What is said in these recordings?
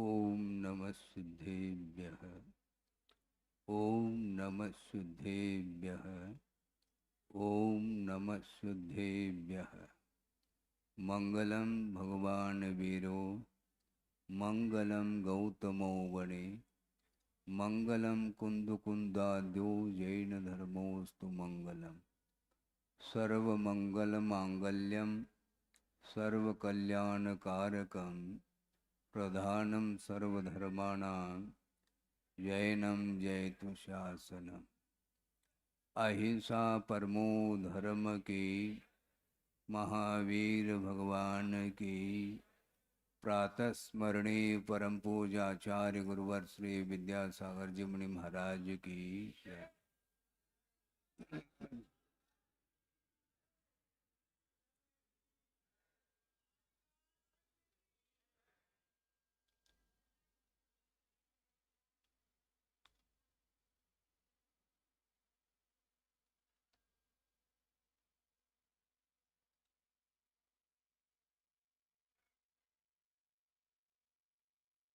ओम नमः सिद्धेभ्यः। ओम नमः सिद्धेभ्यः। ओम नमः सिद्धेभ्यः। मंगलम भगवान वीरो मंगलम गौतमो वने मंगलम कुंदकुंदाद्यो जैन धर्मोस्तु मंगलम सर्वमंगल मांगल्यम सर्वकल्याणकारकम प्रधानम सर्वधर्माणां जैनम जयतु शासनम। अहिंसा परमो धर्म की महावीर भगवान की प्रातः स्मरणी परम पूजाचार्य गुरुवर श्री विद्यासागर जी मुनि महाराज की जय।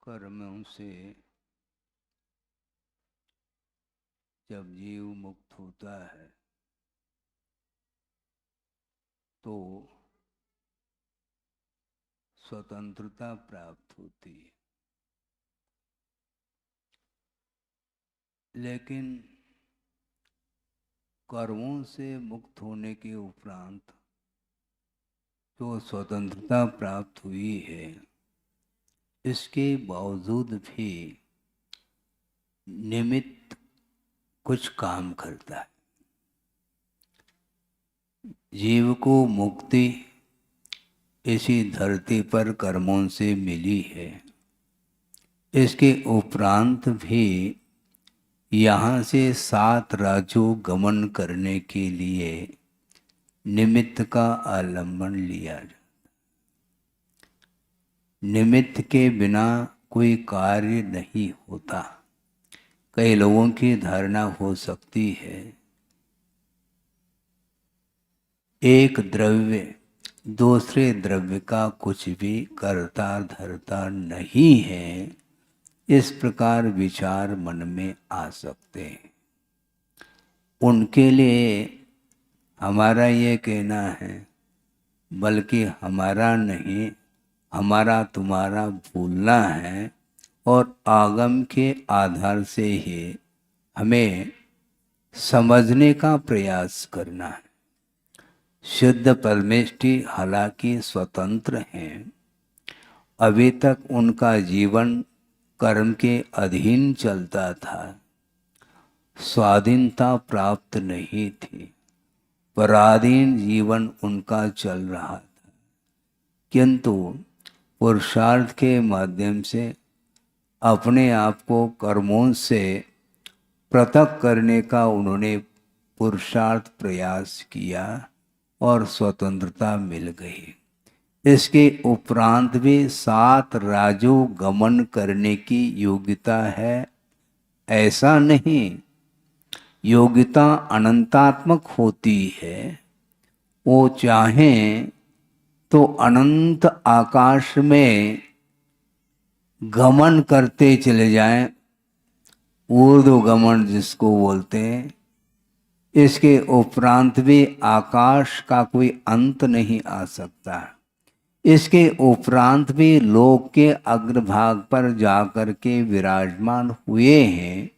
कर्मों से जब जीव मुक्त होता है तो स्वतंत्रता प्राप्त होती है, लेकिन कर्मों से मुक्त होने के उपरांत जो स्वतंत्रता प्राप्त हुई है, इसके बावजूद भी निमित्त कुछ काम करता है। जीव को मुक्ति इसी धरती पर कर्मों से मिली है, इसके उपरांत भी यहाँ से 7 राज्यों गमन करने के लिए निमित्त का आलम्बन लिया जाता। निमित्त के बिना कोई कार्य नहीं होता। कई लोगों की धारणा हो सकती है एक द्रव्य दूसरे द्रव्य का कुछ भी करता धरता नहीं है, इस प्रकार विचार मन में आ सकते हैं। उनके लिए हमारा ये कहना है, बल्कि हमारा नहीं, हमारा तुम्हारा भूलना है और आगम के आधार से ही हमें समझने का प्रयास करना है। शुद्ध परमेष्टि हालांकि स्वतंत्र हैं, अभी तक उनका जीवन कर्म के अधीन चलता था, स्वाधीनता प्राप्त नहीं थी, पराधीन जीवन उनका चल रहा था। किंतु पुरुषार्थ के माध्यम से अपने आप को कर्मों से पृथक करने का उन्होंने पुरुषार्थ प्रयास किया और स्वतंत्रता मिल गई। इसके उपरांत भी 7 राज्यों गमन करने की योग्यता है, ऐसा नहीं। योग्यता अनंतात्मक होती है। वो चाहें तो अनंत आकाश में गमन करते चले जाएं, ऊर्ध्व गमन जिसको बोलते हैं। इसके उपरांत भी आकाश का कोई अंत नहीं आ सकता। इसके उपरांत भी लोक के अग्रभाग पर जाकर के विराजमान हुए हैं।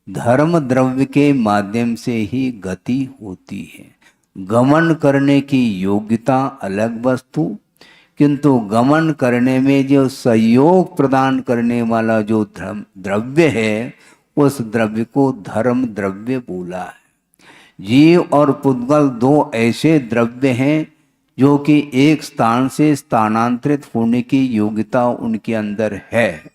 धर्म द्रव्य के माध्यम से ही गति होती है। गमन करने की योग्यता अलग वस्तु, किंतु गमन करने में जो सहयोग प्रदान करने वाला जो द्रव्य है, उस द्रव्य को धर्म द्रव्य बोला है। जीव और पुद्गल 2 ऐसे द्रव्य हैं जो कि एक स्थान से स्थानांतरित होने की योग्यता उनके अंदर है।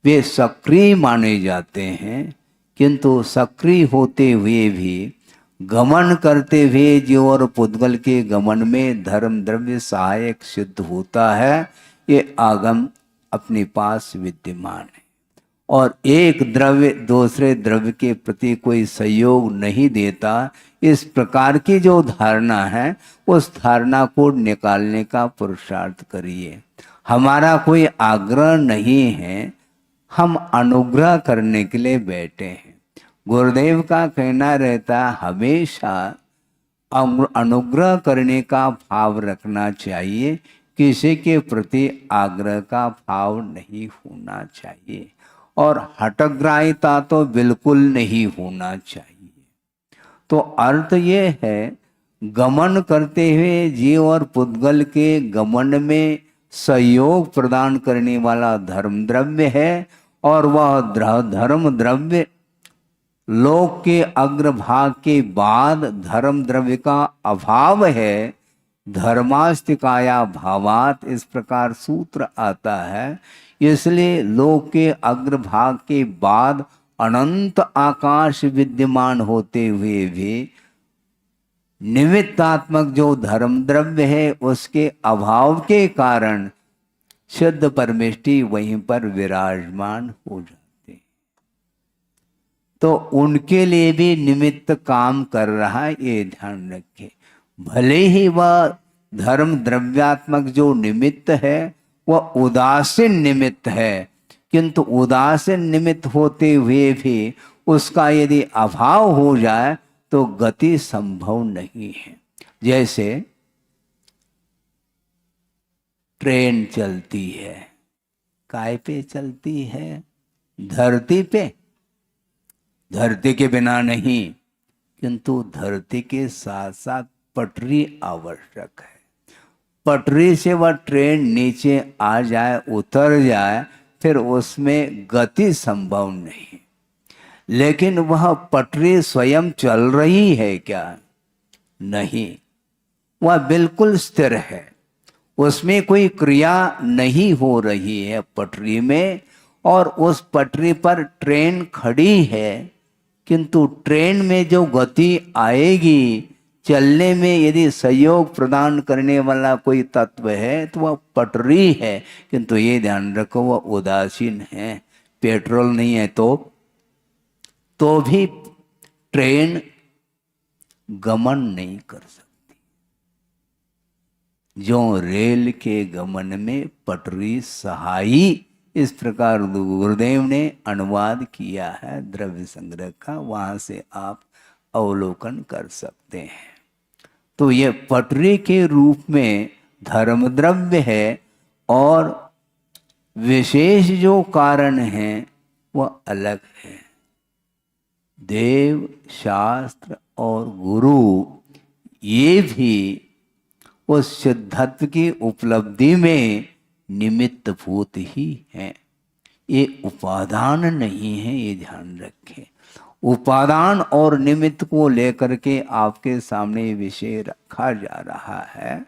वे सक्रिय माने जाते हैं, किंतु सक्रिय होते हुए भी गमन करते हुए जीव और पुद्गल के गमन में धर्म द्रव्य सहायक सिद्ध होता है। ये आगम अपने पास विद्यमान है। और एक द्रव्य दूसरे द्रव्य के प्रति कोई सहयोग नहीं देता, इस प्रकार की जो धारणा है उस धारणा को निकालने का पुरुषार्थ करिए। हमारा कोई आग्रह नहीं है, हम अनुग्रह करने के लिए बैठे हैं। गुरुदेव का कहना रहता है हमेशा अनुग्रह करने का भाव रखना चाहिए, किसी के प्रति आग्रह का भाव नहीं होना चाहिए और हठग्राहिता तो बिल्कुल नहीं होना चाहिए। तो अर्थ ये है, गमन करते हुए जीव और पुद्गल के गमन में सहयोग प्रदान करने वाला धर्म द्रव्य है और वह धर्म द्रव्य लोक के अग्रभाग के बाद धर्म द्रव्य का अभाव है। धर्मास्तिकाया भावात इस प्रकार सूत्र आता है। इसलिए लोक के अग्रभाग के बाद अनंत आकाश विद्यमान होते हुए भी निमित्तात्मक जो धर्म द्रव्य है उसके अभाव के कारण शुद्ध परमेष्टि वहीं पर विराजमान हो जाते हैं। तो उनके लिए भी निमित्त काम कर रहा है, ये ध्यान रखें। भले ही वह धर्म द्रव्यात्मक जो निमित्त है वह उदासीन निमित्त है, किंतु उदासीन निमित्त होते हुए भी उसका यदि अभाव हो जाए तो गति संभव नहीं है। जैसे ट्रेन चलती है, काय पे चलती है? धरती पे। धरती के बिना नहीं, किंतु धरती के साथ साथ पटरी आवश्यक है। पटरी से वह ट्रेन नीचे आ जाए, उतर जाए, फिर उसमें गति संभव नहीं। लेकिन वह पटरी स्वयं चल रही है क्या? नहीं, वह बिल्कुल स्थिर है, उसमें कोई क्रिया नहीं हो रही है पटरी में, और उस पटरी पर ट्रेन खड़ी है, किंतु ट्रेन में जो गति आएगी, चलने में यदि सहयोग प्रदान करने वाला कोई तत्व है तो वह पटरी है। किंतु ये ध्यान रखो वह उदासीन है, पेट्रोल नहीं है तो भी ट्रेन गमन नहीं कर सकती। जो रेल के गमन में पटरी सहाई, इस प्रकार गुरुदेव ने अनुवाद किया है द्रव्य संग्रह का, वहां से आप अवलोकन कर सकते हैं। तो ये पटरी के रूप में धर्म द्रव्य है और विशेष जो कारण है वह अलग है। देव, शास्त्र और गुरु ये भी उस सिद्धत्व की उपलब्धि में निमित्त भूत ही हैं। ये उपादान नहीं है, ये ध्यान रखें। उपादान और निमित्त को लेकर के आपके सामने विषय रखा जा रहा है,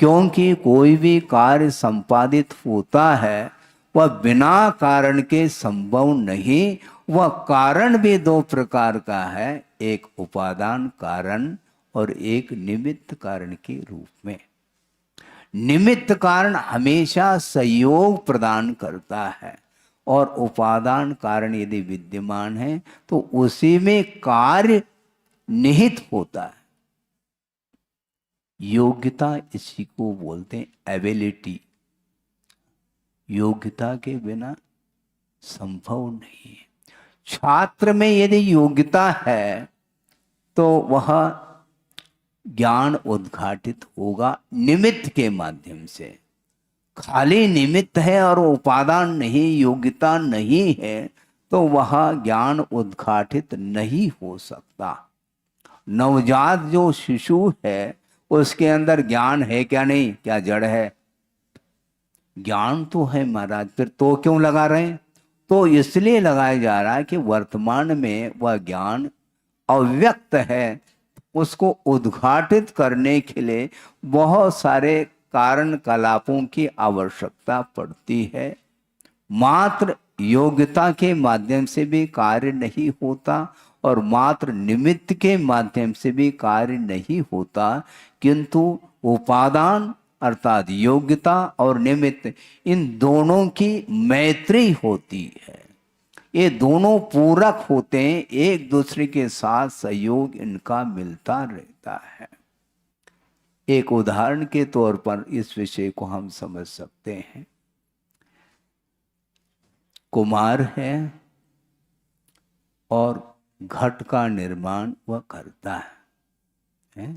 क्योंकि कोई भी कार्य संपादित होता है वह बिना कारण के संभव नहीं। वह कारण भी दो प्रकार का है, एक उपादान कारण और एक निमित्त कारण के रूप में। निमित्त कारण हमेशा सहयोग प्रदान करता है और उपादान कारण यदि विद्यमान है तो उसी में कार्य निहित होता है। योग्यता इसी को बोलते हैं एबिलिटी। योग्यता के बिना संभव नहीं है। छात्र में यदि योग्यता है तो वह ज्ञान उद्घाटित होगा निमित्त के माध्यम से। खाली निमित्त है और उपादान नहीं, योग्यता नहीं है, तो वह ज्ञान उद्घाटित नहीं हो सकता। नवजात जो शिशु है उसके अंदर ज्ञान है क्या? नहीं। क्या जड़ है? ज्ञान तो है महाराज, फिर तो क्यों लगा रहे हैं? तो इसलिए लगाया जा रहा है कि वर्तमान में वह ज्ञान अव्यक्त है, उसको उद्घाटित करने के लिए बहुत सारे कारण कलापों की आवश्यकता पड़ती है। मात्र योग्यता के माध्यम से भी कार्य नहीं होता और मात्र निमित्त के माध्यम से भी कार्य नहीं होता, किंतु उपादान अर्थात योग्यता और निमित्त इन दोनों की मैत्री होती है। ये दोनों पूरक होते हैं, एक दूसरे के साथ सहयोग इनका मिलता रहता है। एक उदाहरण के तौर पर इस विषय को हम समझ सकते हैं। कुम्हार है और घट का निर्माण वह करता है।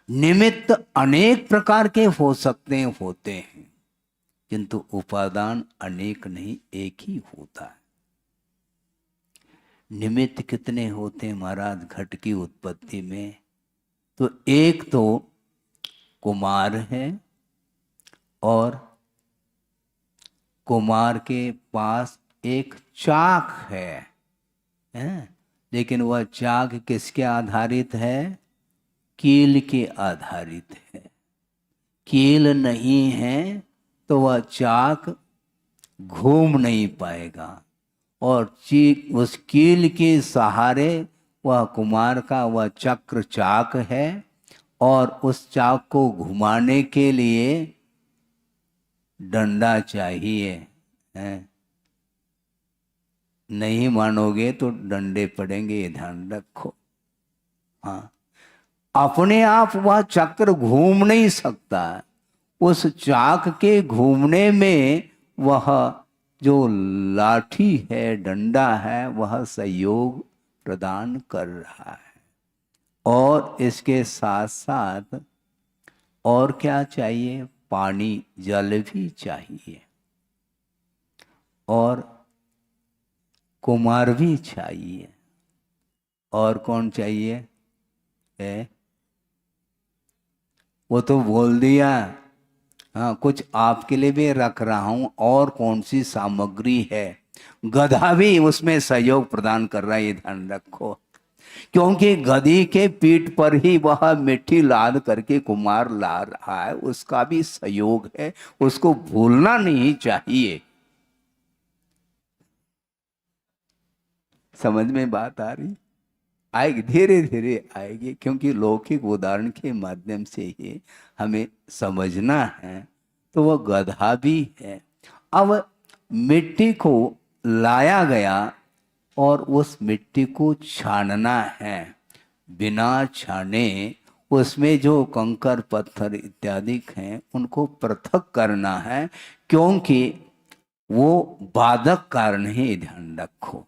निमित्त अनेक प्रकार के हो सकते हैं, होते हैं, किंतु उपादान अनेक नहीं, एक ही होता है। निमित्त कितने होते हैं महाराज घट की उत्पत्ति में? तो एक तो कुम्हार है और कुम्हार के पास एक चाक है, लेकिन वह चाक किसके आधारित है? कील के आधारित है। कील नहीं है तो वह चाक घूम नहीं पाएगा, और उस कील के सहारे वह कुम्हार का वह चक्र चाक है, और उस चाक को घुमाने के लिए डंडा चाहिए है। नहीं मानोगे तो डंडे पड़ेंगे, ये ध्यान रखो। हाँ, अपने आप वह चक्र घूम नहीं सकता। उस चाक के घूमने में वह जो लाठी है, डंडा है, वह सहयोग प्रदान कर रहा है। और इसके साथ साथ और क्या चाहिए? पानी, जल भी चाहिए, और कुम्हार भी चाहिए। और कौन चाहिए है? वो तो बोल दिया। हाँ, कुछ आपके लिए भी रख रहा हूं, और कौन सी सामग्री है? गधा भी उसमें सहयोग प्रदान कर रहा है, ये ध्यान रखो। क्योंकि गधी के पीठ पर ही वह मिट्टी लाद करके कुम्हार ला रहा है, उसका भी सहयोग है, उसको भूलना नहीं चाहिए। समझ में बात आ रही? आएगी, धीरे धीरे आएगी, क्योंकि लौकिक उदाहरण के माध्यम से ही हमें समझना है। तो वह गधा भी है। अब मिट्टी को लाया गया और उस मिट्टी को छानना है। बिना छाने उसमें जो कंकर पत्थर इत्यादि हैं उनको पृथक करना है, क्योंकि वो बाधक कारण है, ध्यान रखो।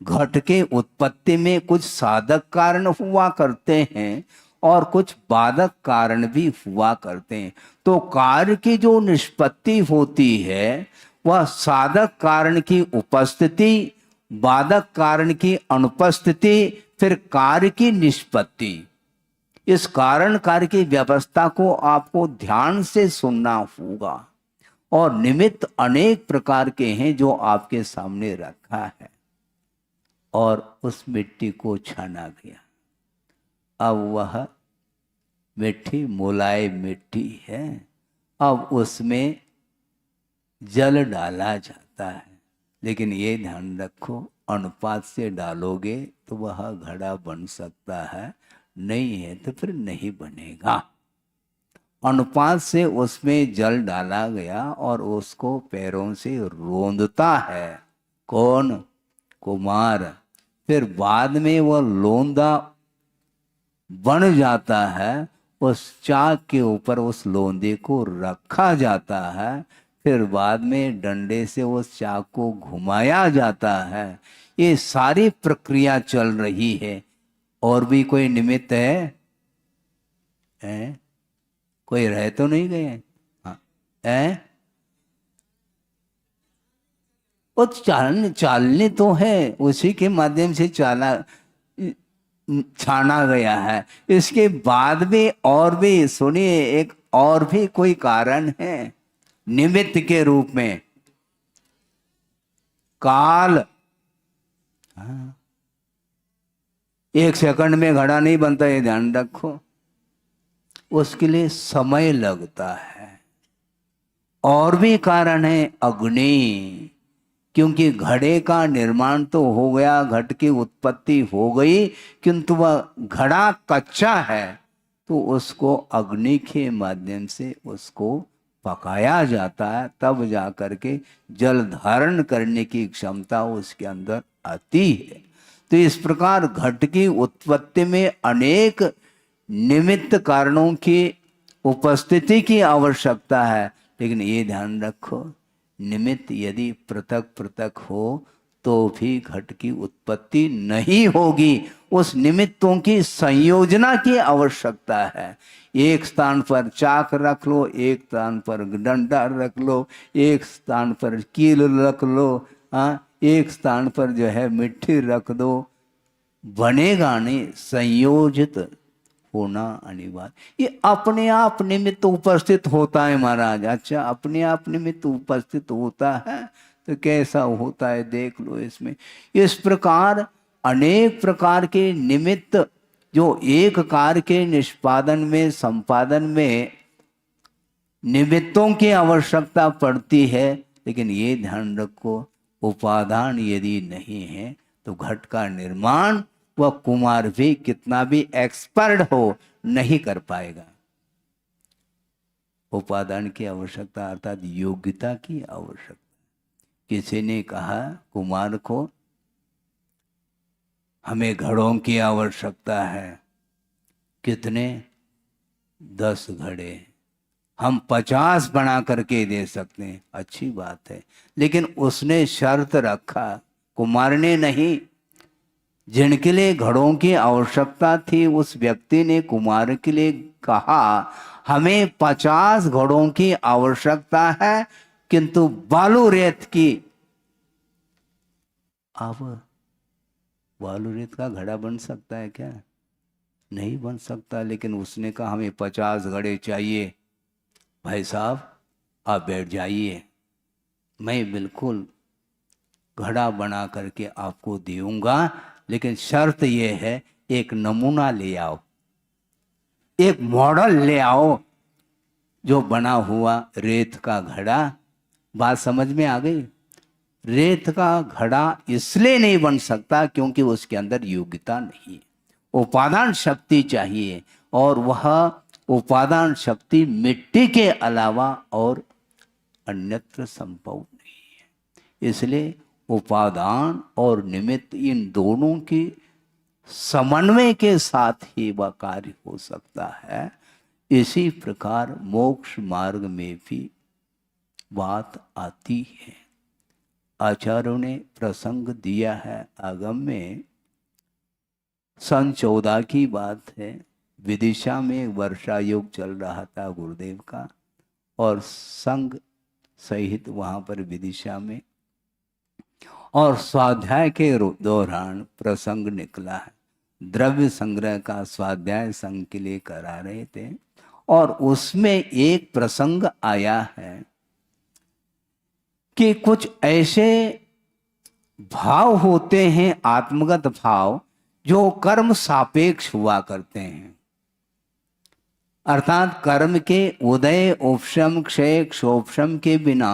घट के उत्पत्ति में कुछ साधक कारण हुआ करते हैं और कुछ बाधक कारण भी हुआ करते हैं। तो कार्य की जो निष्पत्ति होती है वह साधक कारण की उपस्थिति, बाधक कारण की अनुपस्थिति, फिर कार्य की निष्पत्ति। इस कारण कार्य की व्यवस्था को आपको ध्यान से सुनना होगा। और निमित्त अनेक प्रकार के हैं जो आपके सामने रखा है, और उस मिट्टी को छाना गया। अब वह मिट्टी मुलायम मिट्टी है। अब उसमें जल डाला जाता है, लेकिन ये ध्यान रखो, अनुपात से डालोगे तो वह घड़ा बन सकता है, नहीं है तो फिर नहीं बनेगा। अनुपात से उसमें जल डाला गया और उसको पैरों से रोंदता है। कौन? कुम्हार। फिर बाद में वह लोंदा बन जाता है, उस चाक के ऊपर उस लोंदे को रखा जाता है, फिर बाद में डंडे से उस चाक को घुमाया जाता है। ये सारी प्रक्रिया चल रही है। और भी कोई निमित्त है? कोई रह तो नहीं गए? हाँ है? वो चालने तो है, उसी के माध्यम से छाना गया है। इसके बाद भी और भी सुनिए, एक और भी कोई कारण है निमित्त के रूप में। काल। हाँ, 1 सेकंड में घड़ा नहीं बनता, ये ध्यान रखो। उसके लिए समय लगता है। और भी कारण है अग्नि, क्योंकि घड़े का निर्माण तो हो गया, घट की उत्पत्ति हो गई, किंतु वह घड़ा कच्चा है, तो उसको अग्नि के माध्यम से उसको पकाया जाता है तब जा करके जल धारण करने की क्षमता उसके अंदर आती है। तो इस प्रकार घट की उत्पत्ति में अनेक निमित्त कारणों की उपस्थिति की आवश्यकता है, लेकिन ये ध्यान रखो निमित्त यदि पृथक पृथक हो तो भी घट की उत्पत्ति नहीं होगी। उस निमित्तों की संयोजना की आवश्यकता है। एक स्थान पर चाक रख लो, एक स्थान पर डंडा रख लो, एक स्थान पर कील रख लो, एक स्थान पर जो है मिट्टी रख दो, बनेगा नहीं। संयोजित होना अनिवार्य। ये अपने आप निमित्त उपस्थित होता है महाराज। अच्छा, अपने आप निमित्त उपस्थित होता है तो कैसा होता है देख लो इसमें। इस प्रकार अनेक प्रकार के निमित्त जो एक कार्य के निष्पादन में संपादन में निमित्तों की आवश्यकता पड़ती है, लेकिन ये ध्यान रखो उपादान यदि नहीं है तो घट का निर्माण वह कुमार भी कितना भी एक्सपर्ट हो नहीं कर पाएगा। उपादान की आवश्यकता अर्थात योग्यता की आवश्यकता। किसी ने कहा कुमार को हमें घड़ों की आवश्यकता है। कितने? 10 घड़े। हम 50 बना करके दे सकते हैं। अच्छी बात है, लेकिन उसने शर्त रखा, कुमार ने नहीं। जिनके लिए घड़ों की आवश्यकता थी उस व्यक्ति ने कुमार के लिए कहा हमें 50 घड़ों की आवश्यकता है, किंतु बालू रेत की। अब बालू रेत का घड़ा बन सकता है क्या? नहीं बन सकता। लेकिन उसने कहा हमें 50 घड़े चाहिए। भाई साहब आप बैठ जाइए, मैं बिल्कुल घड़ा बना करके आपको दूंगा, लेकिन शर्त यह है एक नमूना ले आओ, एक मॉडल ले आओ जो बना हुआ रेत का घड़ा। बात समझ में आ गई? रेत का घड़ा इसलिए नहीं बन सकता क्योंकि उसके अंदर योग्यता नहीं है, उपादान शक्ति चाहिए, और वह उपादान शक्ति मिट्टी के अलावा और अन्यत्र संभव नहीं है। इसलिए उपादान और निमित्त इन दोनों की समन्वय के साथ ही वह कार्य हो सकता है। इसी प्रकार मोक्ष मार्ग में भी बात आती है। आचार्यों ने प्रसंग दिया है आगम में। सन 14 की बात है। विदिशा में वर्षा योग चल रहा था गुरुदेव का, और संघ सहित वहां पर विदिशा में, और स्वाध्याय के दौरान प्रसंग निकला है। द्रव्य संग्रह का स्वाध्याय संघ के लिए करा रहे थे, और उसमें एक प्रसंग आया है कि कुछ ऐसे भाव होते हैं, आत्मगत भाव, जो कर्म सापेक्ष हुआ करते हैं। अर्थात कर्म के उदय, उपशम, क्षय, क्षोभशम के बिना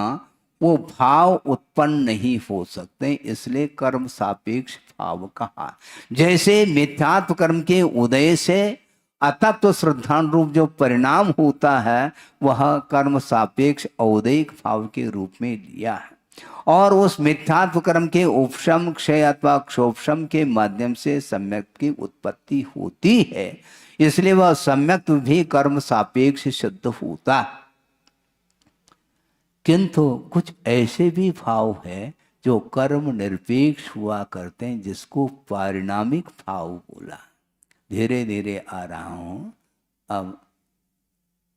वो भाव उत्पन्न नहीं हो सकते, इसलिए कर्म सापेक्ष भाव कहा। जैसे मिथ्यात्व कर्म के उदय से अतत्व श्रद्धान रूप जो परिणाम होता है वह कर्म सापेक्ष औदयिक भाव के रूप में लिया है, और उस मिथ्यात्व कर्म के उपशम, क्षय अथवा क्षोभशम के माध्यम से सम्यक की उत्पत्ति होती है, इसलिए वह सम्यक भी कर्म सापेक्ष सिद्ध होता। किंतु कुछ ऐसे भी भाव है जो कर्म निरपेक्ष हुआ करते हैं, जिसको पारिणामिक भाव बोला। धीरे धीरे आ रहा हूं, अब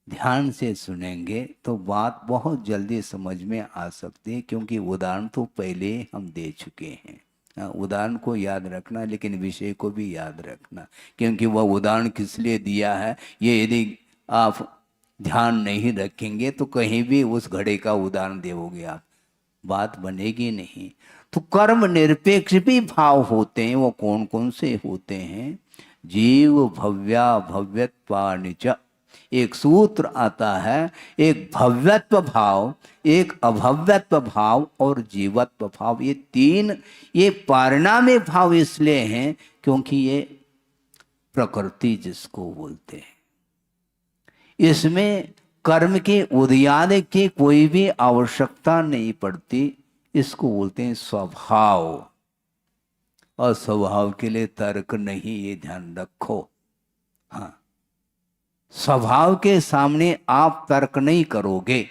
ध्यान से सुनेंगे तो बात बहुत जल्दी समझ में आ सकती है, क्योंकि उदाहरण तो पहले हम दे चुके हैं। उदाहरण को याद रखना, लेकिन विषय को भी याद रखना, क्योंकि वह उदाहरण किस लिए दिया है ये यदि आप ध्यान नहीं रखेंगे तो कहीं भी उस घड़े का उदाहरण देवोगे आप, बात बनेगी नहीं। तो कर्म निरपेक्ष भी भाव होते हैं। वो कौन कौन से होते हैं? जीव भव्या भव्यत्वानिच, एक सूत्र आता है, एक भव्यत्व भाव, एक अभव्यत्व भाव और जीवत्व भाव। ये तीन, ये पारिणामिक भाव इसलिए हैं क्योंकि ये प्रकृति जिसको बोलते हैं, इसमें कर्म के उदयादय की कोई भी आवश्यकता नहीं पड़ती। इसको बोलते हैं स्वभाव। और स्वभाव के लिए तर्क नहीं, ये ध्यान रखो। हाँ, स्वभाव के सामने आप तर्क नहीं करोगे,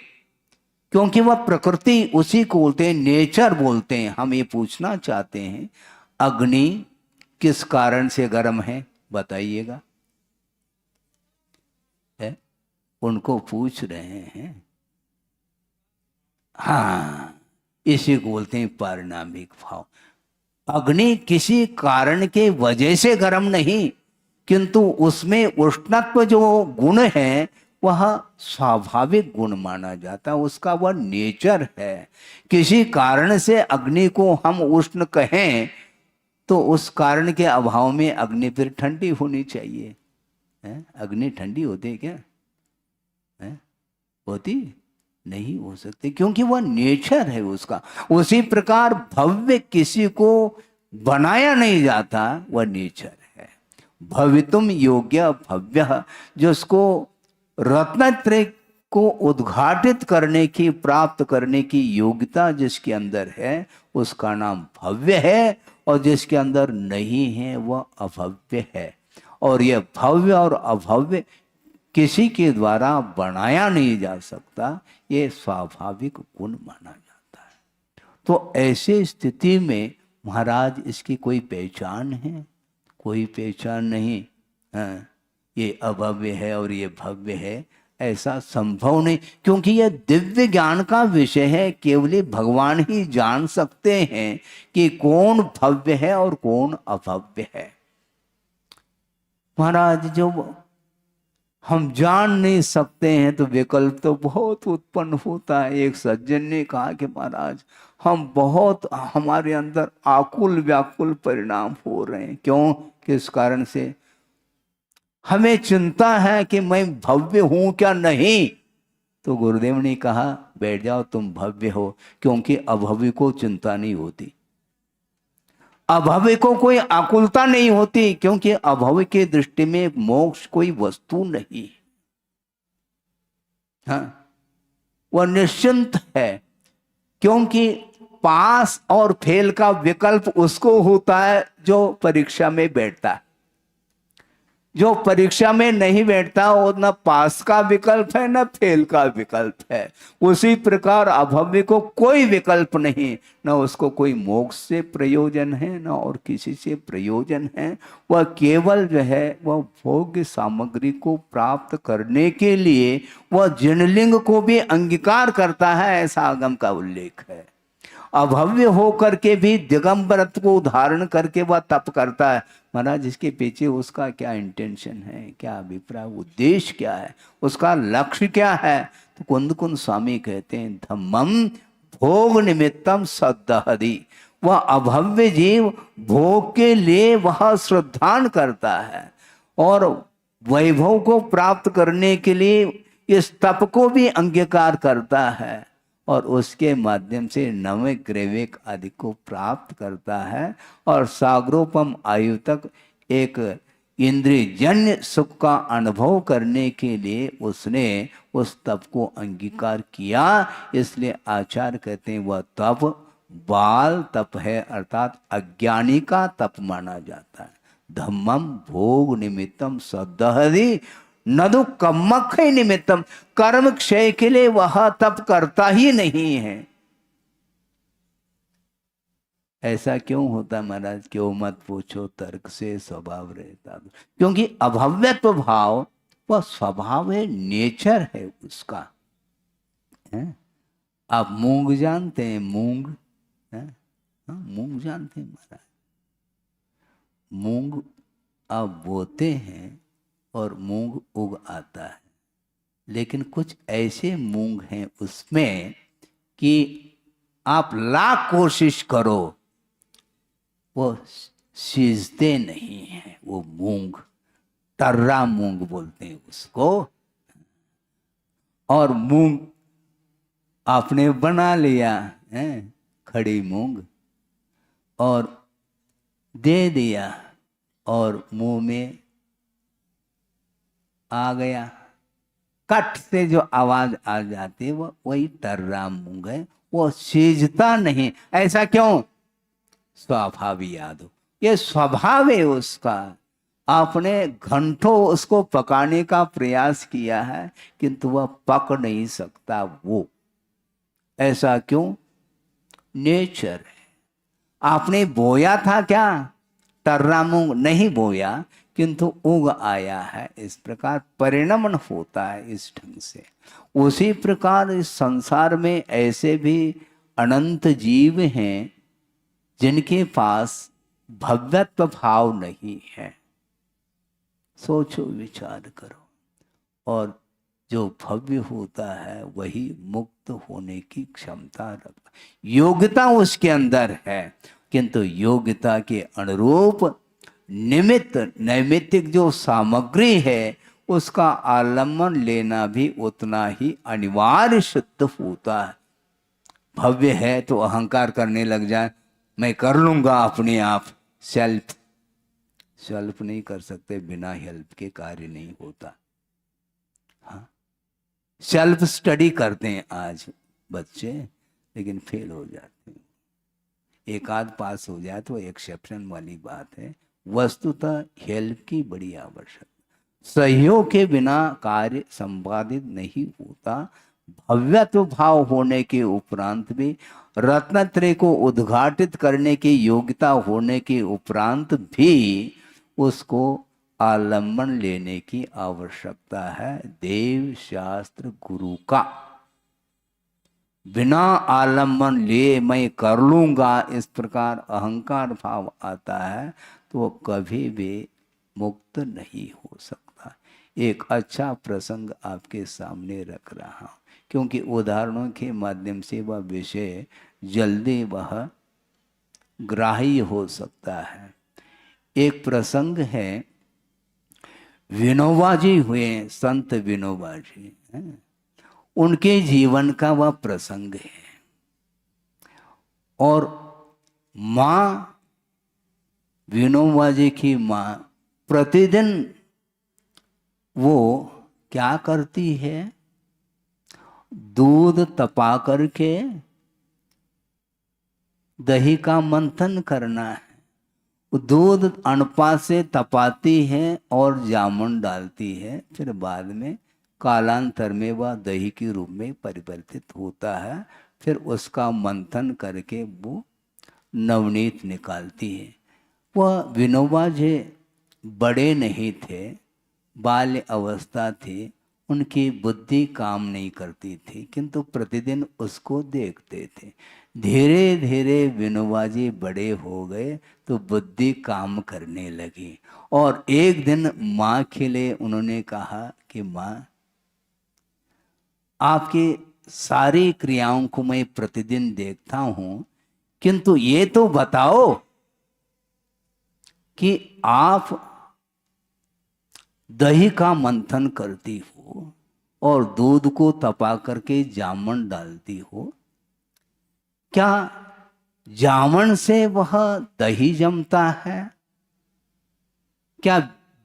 क्योंकि वह प्रकृति, उसी को बोलते हैं नेचर बोलते हैं। हम ये पूछना चाहते हैं, अग्नि किस कारण से गर्म है, बताइएगा। है? उनको पूछ रहे हैं। हाँ, इसी को बोलते हैं पारिणामिक भाव। अग्नि किसी कारण के वजह से गर्म नहीं, किंतु उसमें उष्णत्व जो गुण है वह स्वाभाविक गुण माना जाता है, उसका वह नेचर है। किसी कारण से अग्नि को हम उष्ण कहें तो उस कारण के अभाव में अग्नि फिर ठंडी होनी चाहिए। है? अग्नि ठंडी होती है क्या? है? होती नहीं हो सकती, क्योंकि वह नेचर है उसका। उसी प्रकार भव्य किसी को बनाया नहीं जाता, वह नेचर है। भवितुम योग्य भव्य, जिसको रत्नत्रय को उद्घाटित करने की, प्राप्त करने की योग्यता जिसके अंदर है, उसका नाम भव्य है। और जिसके अंदर नहीं है वह अभव्य है। और यह भव्य और अभव्य किसी के द्वारा बनाया नहीं जा सकता, ये स्वाभाविक गुण माना जाता है। तो ऐसे स्थिति में महाराज इसकी कोई पहचान है? कोई पहचान नहीं। हाँ, ये अभव्य है और ये भव्य है, ऐसा संभव नहीं, क्योंकि यह दिव्य ज्ञान का विषय है। केवल भगवान ही जान सकते हैं कि कौन भव्य है और कौन अभव्य है। महाराज, जो हम जान नहीं सकते हैं तो विकल्प तो बहुत उत्पन्न होता है। एक सज्जन ने कहा कि महाराज, हम बहुत, हमारे अंदर आकुल व्याकुल परिणाम हो रहे हैं। क्यों? किस कारण से? हमें चिंता है कि मैं भव्य हूं क्या नहीं। तो गुरुदेव ने कहा, बैठ जाओ, तुम भव्य हो, क्योंकि अभव्य को चिंता नहीं होती, अभव्य को कोई आकुलता नहीं होती, क्योंकि अभव्य के दृष्टि में मोक्ष कोई वस्तु नहीं। हाँ, वह निश्चिंत है, क्योंकि पास और फेल का विकल्प उसको होता है जो परीक्षा में बैठता है। जो परीक्षा में नहीं बैठता वो न पास का विकल्प है न फेल का विकल्प है। उसी प्रकार अभव्य को कोई विकल्प नहीं, न उसको कोई मोक्ष से प्रयोजन है न और किसी से प्रयोजन है। वह केवल जो है वह भोग्य सामग्री को प्राप्त करने के लिए वह जिनलिंग को भी अंगीकार करता है, ऐसा आगम का उल्लेख है। अभव्य होकर के भी दिगंबरत्व को धारण करके वह तप करता है। महाराज, इसके पीछे उसका क्या इंटेंशन है, क्या अभिप्राय, उद्देश्य क्या है, उसका लक्ष्य क्या है? तो कुंद कुंद स्वामी कहते हैं, धम्मम भोग निमित्तम सद्दहति। वह अभव्य जीव भोग के लिए वह श्रद्धान करता है और वैभव को प्राप्त करने के लिए इस तप को भी अंगीकार करता है और उसके माध्यम से नवे ग्रेविक आदि को प्राप्त करता है। और सागरोपम आयु तक एक इंद्रियजन्य सुख का अनुभव करने के लिए उसने उस तप को अंगीकार किया। इसलिए आचार्य कहते हैं वह तप बाल तप है, अर्थात अज्ञानी का तप माना जाता है। धम्मम भोग निमित्तम सद्दहति नदु कम्मख निमित्तम, कर्म क्षय के लिए वह तप करता ही नहीं है। ऐसा क्यों होता महाराज? क्यों मत पूछो, तर्क से स्वभाव रहता। क्योंकि अभव्यत्व भाव वह स्वभाव है, नेचर है उसका। है? आप मूंग जानते हैं? मूंग है? हाँ, मूंग जानते हैं महाराज? मूंग आप बोते हैं और मूंग उग आता है, लेकिन कुछ ऐसे मूंग हैं उसमें कि आप लाख कोशिश करो वो सीजते नहीं है। वो मूंग, टर्रा मूंग बोलते हैं उसको। और मूंग आपने बना लिया है, खड़ी मूंग, और दे दिया और मुंह में आ गया। कट से जो आवाज आ जाती है वो वही टर्रा मूंग है, वो सीजता नहीं। ऐसा क्यों? स्वभाव याद हो, ये स्वभाव है उसका। आपने घंटों उसको पकाने का प्रयास किया है किंतु वह पक नहीं सकता। वो ऐसा क्यों? नेचर है। आपने बोया था क्या? टर्रा मूंग नहीं बोया किंतु उग आया है। इस प्रकार परिणमन होता है इस ढंग से। उसी प्रकार इस संसार में ऐसे भी अनंत जीव हैं जिनके पास भव्यत्व भाव नहीं है। सोचो, विचार करो। और जो भव्य होता है वही मुक्त होने की क्षमता रखता, योग्यता उसके अंदर है। किंतु योग्यता के अनुरूप निमित्त नैमित्तिक जो सामग्री है उसका आलम्बन लेना भी उतना ही अनिवार्य सिद्ध होता है। भव्य है तो अहंकार करने लग जाए, मैं कर लूंगा अपने आप। सेल्फ नहीं कर सकते, बिना हेल्प के कार्य नहीं होता। हाँ, सेल्फ स्टडी करते हैं आज बच्चे, लेकिन फेल हो जाते हैं। एक आध पास हो जाए तो एक्सेप्शन वाली बात है। वस्तुतः हेल्प की बड़ी आवश्यकता। सहयोग के बिना कार्य संपादित नहीं होता। भव्यत्व भाव होने के उपरांत भी, रत्नत्रय को उद्घाटित करने की योग्यता होने के उपरांत भी उसको आलम्बन लेने की आवश्यकता है देव शास्त्र गुरु का। बिना आलम्बन लिए मैं कर लूंगा, इस प्रकार अहंकार भाव आता है तो वो कभी भी मुक्त नहीं हो सकता। एक अच्छा प्रसंग आपके सामने रख रहा हूं क्योंकि उदाहरणों के माध्यम से वह विषय जल्दी वह ग्राह्य हो सकता है। एक प्रसंग है, विनोबा जी हुए, संत विनोबा जी हैं, उनके जीवन का वह प्रसंग है। और माँ, विनोबा जी की माँ प्रतिदिन वो क्या करती है? दूध तपा करके दही का मंथन करना है। दूध अणपा से तपाती है और जामुन डालती है, फिर बाद में कालांतर में वह दही के रूप में परिवर्तित होता है। फिर उसका मंथन करके वो नवनीत निकालती है। वह विनोबा जी बड़े नहीं थे, बाल्य अवस्था थी, उनकी बुद्धि काम नहीं करती थी, किंतु प्रतिदिन उसको देखते थे। धीरे धीरे विनोबा जी बड़े हो गए तो बुद्धि काम करने लगी। और एक दिन माँ के लिए उन्होंने कहा कि माँ, आपकी सारी क्रियाओं को मैं प्रतिदिन देखता हूं, किंतु ये तो बताओ कि आप दही का मंथन करती हो और दूध को तपा करके जामुन डालती हो, क्या जामुन से वह दही जमता है? क्या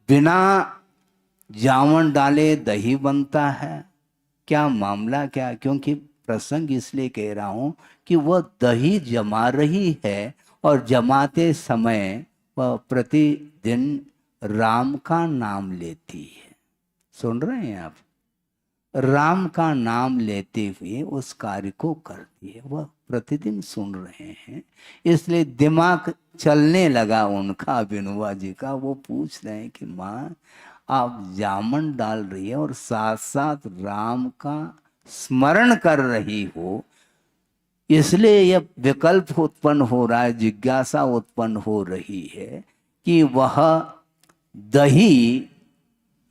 बिना जामुन डाले दही बनता है? क्या मामला क्या? क्योंकि प्रसंग इसलिए कह रहा हूं कि वह दही जमा रही है और जमाते समय वह प्रतिदिन राम का नाम लेती है। सुन रहे हैं आप? राम का नाम लेते हुए उस कार्य को करती है। वह प्रतिदिन सुन रहे हैं, इसलिए दिमाग चलने लगा उनका, विनोबा जी का। वो पूछ रहे हैं कि माँ, आप जामुन डाल रही है और साथ साथ राम का स्मरण कर रही हो, इसलिए यह विकल्प उत्पन्न हो रहा है, जिज्ञासा उत्पन्न हो रही है कि वह दही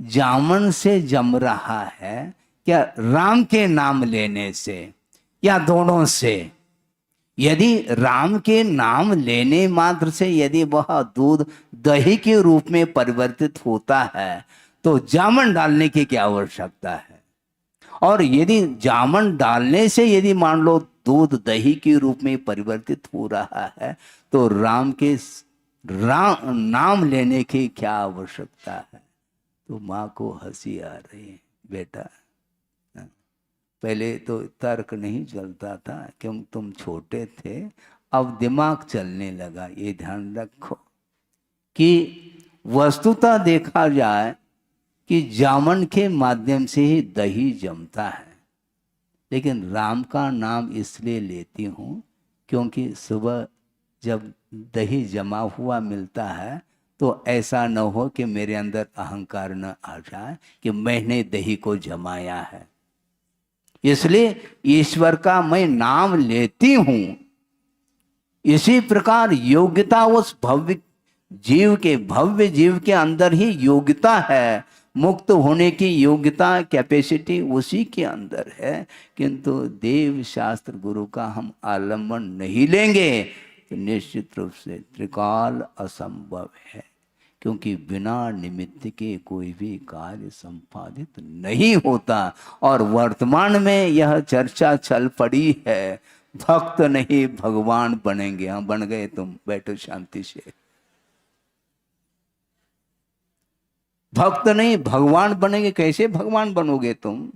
जामुन से जम रहा है क्या राम के नाम लेने से, या दोनों से? यदि राम के नाम लेने मात्र से यदि वह दूध दही के रूप में परिवर्तित होता है तो जामुन डालने की क्या आवश्यकता है? और यदि जामुन डालने से यदि मान लो दूध दही के रूप में परिवर्तित हो रहा है तो राम के नाम लेने की क्या आवश्यकता है? तो माँ को हंसी आ रही है, बेटा पहले तो तर्क नहीं चलता था क्योंकि तुम छोटे थे, अब दिमाग चलने लगा। ये ध्यान रखो कि वस्तुतः देखा जाए कि जामन के माध्यम से ही दही जमता है, लेकिन राम का नाम इसलिए लेती हूँ क्योंकि सुबह जब दही जमा हुआ मिलता है तो ऐसा न हो कि मेरे अंदर अहंकार न आ जाए कि मैंने दही को जमाया है। इसलिए ईश्वर का मैं नाम लेती हूँ। इसी प्रकार योग्यता उस भव्य जीव के अंदर ही योग्यता है। मुक्त होने की योग्यता कैपेसिटी उसी के अंदर है, किंतु देव शास्त्र गुरु का हम आलम्बन नहीं लेंगे तो निश्चित रूप से त्रिकाल असंभव है, क्योंकि बिना निमित्त के कोई भी कार्य संपादित नहीं होता। और वर्तमान में यह चर्चा चल पड़ी है, भक्त नहीं भगवान बनेंगे। हाँ, बन गए तुम, बैठो शांति से। भक्त नहीं भगवान बनेंगे। कैसे भगवान बनोगे तुम?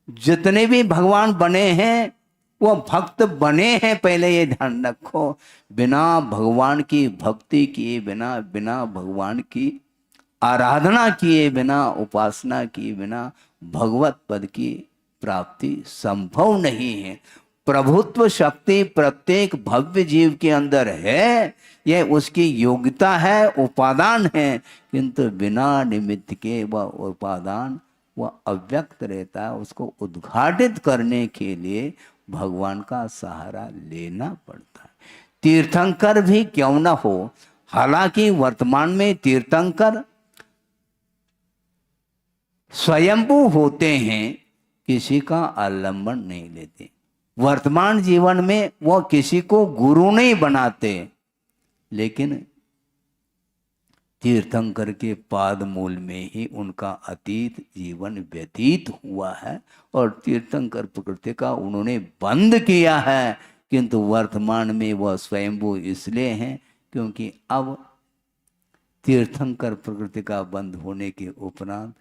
जितने भी भगवान बने हैं वो भक्त बने हैं, पहले ये ध्यान रखो। बिना भगवान की भक्ति किए बिना, बिना भगवान की आराधना किए बिना, उपासना किए बिना भगवत पद की प्राप्ति संभव नहीं है। प्रभुत्व शक्ति प्रत्येक भव्य जीव के अंदर है, यह उसकी योग्यता है, उपादान है, किंतु बिना निमित्त के वह उपादान वह अव्यक्त रहता है। उसको उद्घाटित करने के लिए भगवान का सहारा लेना पड़ता है। तीर्थंकर भी क्यों न हो, हालांकि वर्तमान में तीर्थंकर स्वयंभू होते हैं, किसी का आलंबन नहीं लेते। वर्तमान जीवन में वो किसी को गुरु नहीं बनाते, लेकिन तीर्थंकर के पाद मूल में ही उनका अतीत जीवन व्यतीत हुआ है और तीर्थंकर प्रकृति का उन्होंने बंद किया है। किंतु वर्तमान में वह स्वयंभू इसलिए हैं क्योंकि अब तीर्थंकर प्रकृति का बंद होने के उपरांत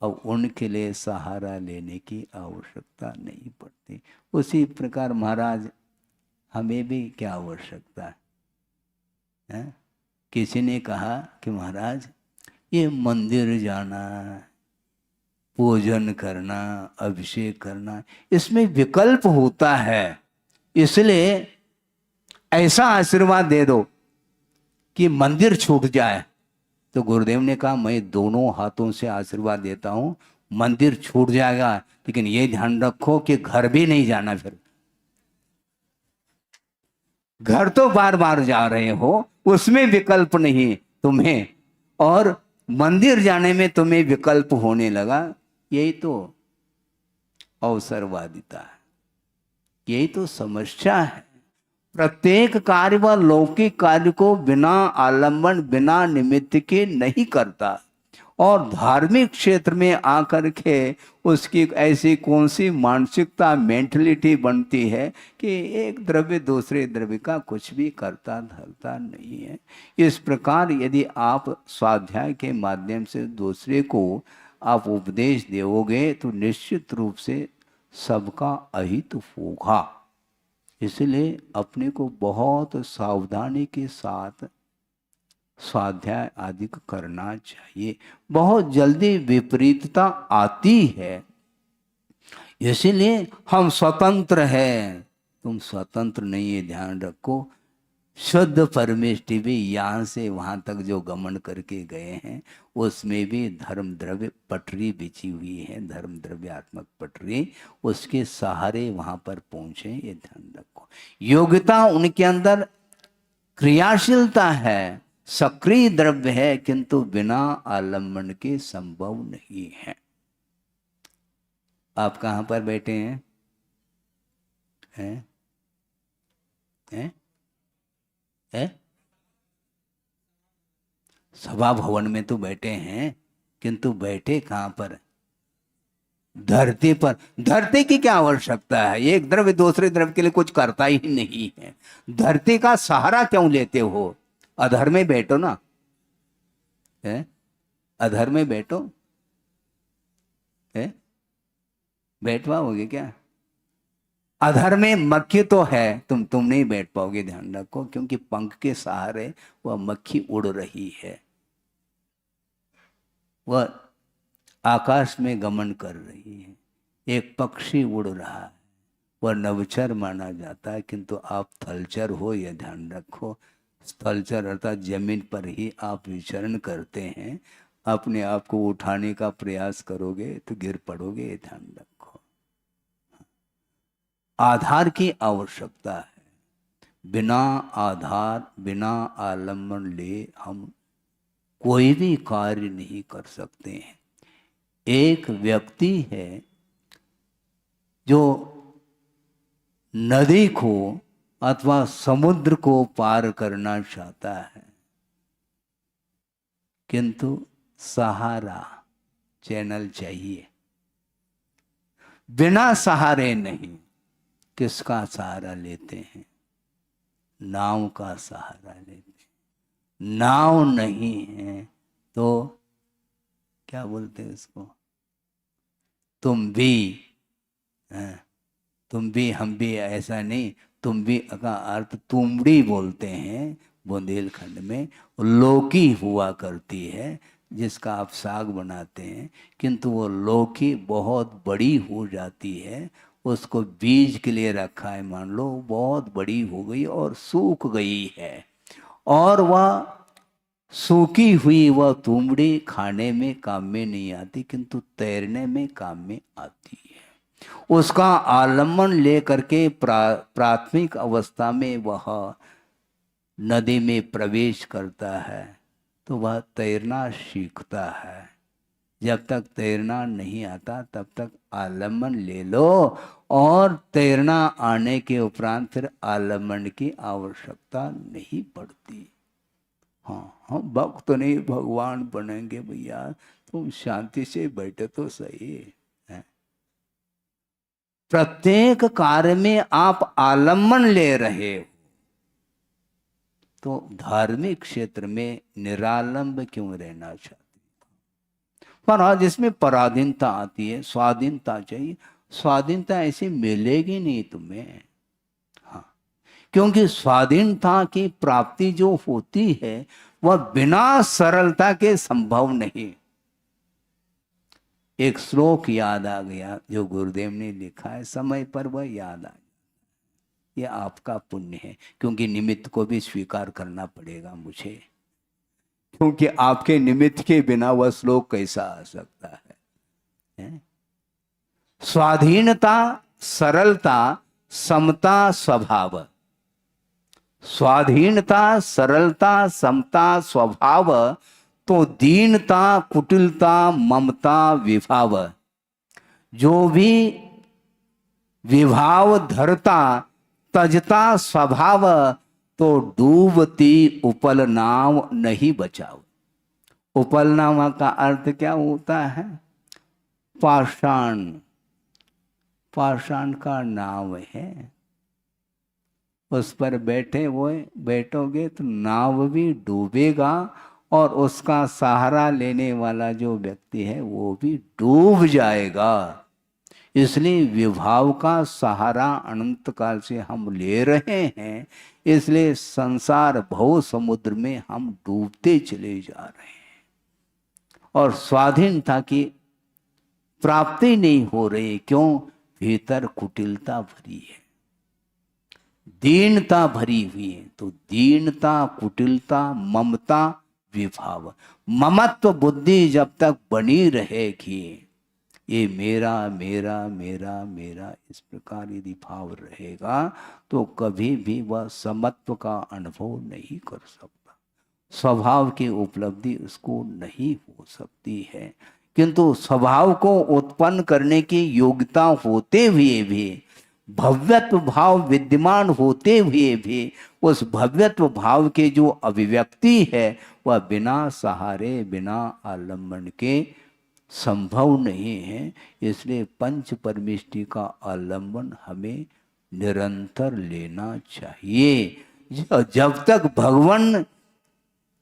अब उनके लिए सहारा लेने की आवश्यकता नहीं पड़ती। उसी प्रकार महाराज हमें भी क्या आवश्यकता है? किसी ने कहा कि महाराज ये मंदिर जाना, पूजन करना, अभिषेक करना, इसमें विकल्प होता है, इसलिए ऐसा आशीर्वाद दे दो कि मंदिर छूट जाए। तो गुरुदेव ने कहा मैं दोनों हाथों से आशीर्वाद देता हूं, मंदिर छूट जाएगा, लेकिन ये ध्यान रखो कि घर भी नहीं जाना। फिर घर तो बार बार जा रहे हो, उसमें विकल्प नहीं तुम्हें, और मंदिर जाने में तुम्हें विकल्प होने लगा। यही तो अवसरवादिता है, यही तो समस्या है। प्रत्येक कार्य व लौकिक कार्य को बिना आलंबन, बिना निमित्त के नहीं करता, और धार्मिक क्षेत्र में आकर के उसकी ऐसी कौन सी मानसिकता, मेंटलिटी बनती है कि एक द्रव्य दूसरे द्रव्य का कुछ भी करता धरता नहीं है। इस प्रकार यदि आप स्वाध्याय के माध्यम से दूसरे को आप उपदेश दोगे तो निश्चित रूप से सबका अहित होगा। इसलिए अपने को बहुत सावधानी के साथ स्वाध्याय आदि को करना चाहिए। बहुत जल्दी विपरीतता आती है, इसीलिए हम स्वतंत्र हैं। तुम स्वतंत्र नहीं है, ध्यान रखो। शुद्ध परमेष्टि भी यहाँ से वहाँ तक जो गमन करके गए हैं उसमें भी धर्म द्रव्य पटरी बिछी हुई है, धर्म द्रव्यात्मक पटरी, उसके सहारे वहाँ पर पहुँचे, ये ध्यान रखो। योग्यता उनके अंदर क्रियाशीलता है, सक्रिय द्रव्य है, किंतु बिना आलम्बन के संभव नहीं है। आप कहाँ पर बैठे हैं? हैं? हैं? हैं? सभा भवन में तो बैठे हैं, किंतु बैठे कहाँ पर? धरती पर। धरती की क्या आवश्यकता है? एक द्रव्य दूसरे द्रव्य के लिए कुछ करता ही नहीं है। धरती का सहारा क्यों लेते हो? अधर में बैठो ना, है? अधर में बैठो, है? बैठवा होगे क्या? अधर में मक्खी तो है, तुम नहीं बैठ पाओगे, ध्यान रखो, क्योंकि पंख के सहारे वह मक्खी उड़ रही है, वह आकाश में गमन कर रही है। एक पक्षी उड़ रहा है, वह नवचर माना जाता है, किंतु आप थलचर हो, यह ध्यान रखो। स्थलचर अर्थात जमीन पर ही आप विचरण करते हैं, अपने आप को उठाने का प्रयास करोगे तो गिर पड़ोगे, ये ध्यान रखो। आधार की आवश्यकता है, बिना आधार बिना आलम्बन ले हम कोई भी कार्य नहीं कर सकते हैं। एक व्यक्ति है जो नदी को अथवा समुद्र को पार करना चाहता है, किंतु सहारा चैनल चाहिए। बिना सहारे नहीं, किसका सहारा लेते हैं? नाव का सहारा लेते हैं। नाव नहीं है तो क्या बोलते हैं उसको? तुम भी हैं, तुम भी हम भी, ऐसा नहीं, तुम भी का अर्थ तुमड़ी बोलते हैं बुंदेलखंड में। लौकी हुआ करती है जिसका आप साग बनाते हैं, किंतु वो लौकी बहुत बड़ी हो जाती है, उसको बीज के लिए रखा है, मान लो बहुत बड़ी हो गई और सूख गई है, और वह सूखी हुई वह तुमड़ी खाने में काम में नहीं आती, किंतु तैरने में काम में आती है। उसका आलम्बन लेकर के प्राथमिक अवस्था में वह नदी में प्रवेश करता है तो वह तैरना सीखता है। जब तक तैरना नहीं आता तब तक आलम्बन ले लो, और तैरना आने के उपरांत फिर आलम्बन की आवश्यकता नहीं पड़ती। हाँ, हम भक्त नहीं भगवान बनेंगे भैया, तुम शांति से बैठे तो सही है। प्रत्येक कार्य में आप आलम्बन ले रहे हो, तो धार्मिक क्षेत्र में निरालंब क्यों रहना चाहते? पर आज इसमें पराधीनता आती है, स्वाधीनता चाहिए। स्वाधीनता ऐसे मिलेगी नहीं तुम्हें, हाँ, क्योंकि स्वाधीनता की प्राप्ति जो होती है वह बिना सरलता के संभव नहीं। एक श्लोक याद आ गया जो गुरुदेव ने लिखा है, समय पर वह याद आ गया। ये आपका पुण्य है, क्योंकि निमित्त को भी स्वीकार करना पड़ेगा मुझे, क्योंकि आपके निमित्त के बिना वह श्लोक कैसा आ सकता है? स्वाधीनता, सरलता, समता स्वभाव। स्वाधीनता, सरलता, समता स्वभाव, तो दीनता, कुटिलता, ममता, विभाव। जो भी विभाव धरता तजता स्वभाव, तो डूबती उपल नाव नहीं बचाओ। उपल नाव का अर्थ क्या होता है? पाषाण, पाषाण का नाव है, उस पर बैठोगे तो नाव भी डूबेगा, और उसका सहारा लेने वाला जो व्यक्ति है वो भी डूब जाएगा। इसलिए विभाव का सहारा अनंत काल से हम ले रहे हैं, इसलिए संसार भव समुद्र में हम डूबते चले जा रहे हैं, और स्वाधीनता की प्राप्ति नहीं हो रही। क्यों? भीतर कुटिलता भरी है, दीनता भरी हुई है। तो दीनता, कुटिलता, ममता, विभाव, ममत्व बुद्धि जब तक बनी रहेगी, ये मेरा मेरा मेरा मेरा इस प्रकार यदि भाव रहेगा तो कभी भी वह समत्व का अनुभव नहीं कर सकता, स्वभाव की उपलब्धि उसको नहीं हो सकती है। किंतु स्वभाव को उत्पन्न करने की योग्यता होते हुए भी, भव्यत्व भाव विद्यमान होते हुए भी, उस भव्यत्व भाव के जो अभिव्यक्ति है वह बिना सहारे बिना आलम्बन के संभव नहीं है। इसलिए पंच परमेष्टि का आलम्बन हमें निरंतर लेना चाहिए। जब तक भगवान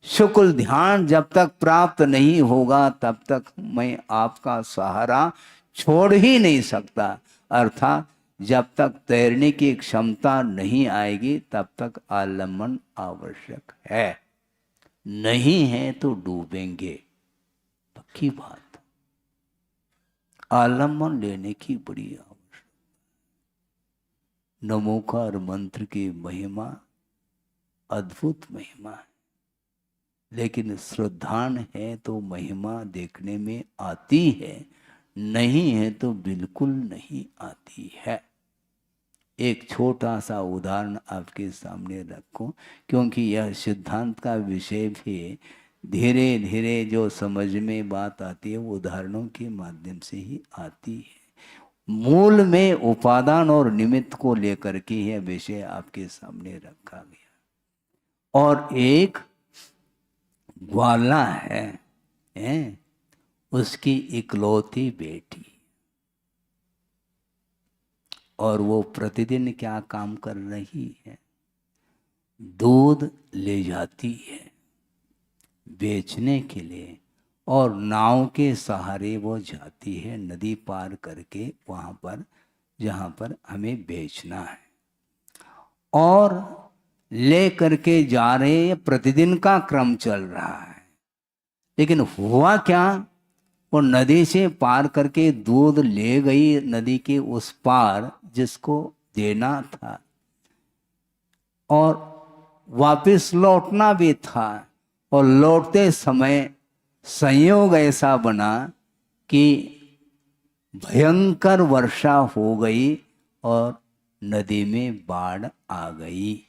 शुक्ल ध्यान जब तक प्राप्त नहीं होगा तब तक मैं आपका सहारा छोड़ ही नहीं सकता। अर्थात जब तक तैरने की क्षमता नहीं आएगी तब तक आलम्बन आवश्यक है, नहीं है तो डूबेंगे। पक्की बात, आलम्बन लेने की बड़ी आवश्यकता। नमोकार मंत्र की महिमा अद्भुत महिमा है, लेकिन श्रद्धान है तो महिमा देखने में आती है, नहीं है तो बिल्कुल नहीं आती है। एक छोटा सा उदाहरण आपके सामने रखूं, क्योंकि यह सिद्धांत का विषय भी धीरे धीरे जो समझ में बात आती है वो उदाहरणों के माध्यम से ही आती है। मूल में उपादान और निमित्त को लेकर के यह विषय आपके सामने रखा गया। और एक ग्वाला है, उसकी इकलौती बेटी, और वो प्रतिदिन क्या काम कर रही है, दूध ले जाती है बेचने के लिए, और नाव के सहारे वो जाती है नदी पार करके वहाँ पर जहाँ पर हमें बेचना है, और ले करके जा रहे, प्रतिदिन का क्रम चल रहा है। लेकिन हुआ क्या, वो नदी से पार करके दूध ले गई नदी के उस पार जिसको देना था, और वापस लौटना भी था, और लौटते समय संयोग ऐसा बना कि भयंकर वर्षा हो गई और नदी में बाढ़ आ गई।